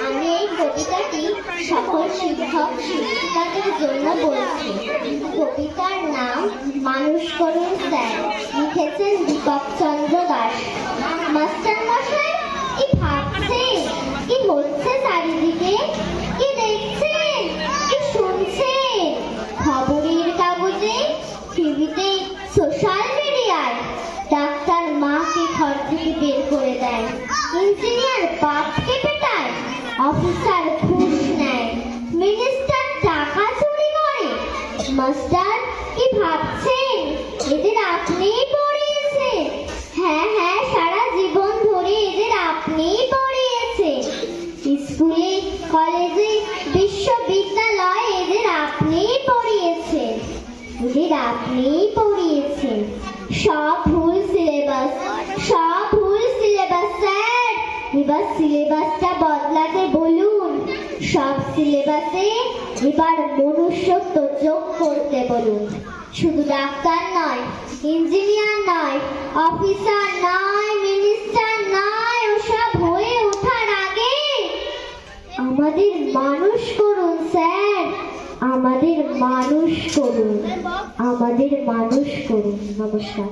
আমি এই কবিতাটি সকল শিক্ষক শিক্ষিকাদের জন্য বলছি। কবিতার নাম মানুষ করুন স্যার, লিখেছেন দীপক চন্দ্র দাস। মাস্টার মশাই কি ভাবছেন, কি হচ্ছে চারিদিকে, কি দেখছেন, কি শুনছেন? খবরের কাগজে, টিভিতে, সোশ্যাল মিডিয়ায় ডাক্তার মাকে ঘর থেকে বের করে দেয়, ইঞ্জিনিয়ার বাপকে পেটায়, অফিসার ঘুষ নেয়, মিনিস্টার টাকা চুরি করে। মাস্টার কি ভাবছেন এদের আপনিই পড়িয়েছেন? হ্যাঁ হ্যাঁ, সারা জীবন ধরে এদের আপনিই পড়িয়েছেন। স্কুলে, কলেজে, বিশ্ববিদ্যালয়ে এদের আপনিই পড়িয়েছেন, এদের আপনিই পড়িয়েছেন। সব ভুল সিলেবাস, সব ভুল সিলেবাস স্যার। এবার সিলেবাসটা বদলাতে বলুন। সব সিলেবাসে এবার মনুষ্যত্ব যোগ করতে বলুন। শুধু ডাক্তার নয়, ইঞ্জিনিয়ার নয়, অফিসার নয়, মিনিস্টার নয়, ওসব হয়ে ওঠার আগে আমাদের মানুষ করুন স্যার, আমাদের মানুষ করুন, আমাদের মানুষ করুন। নমস্কার।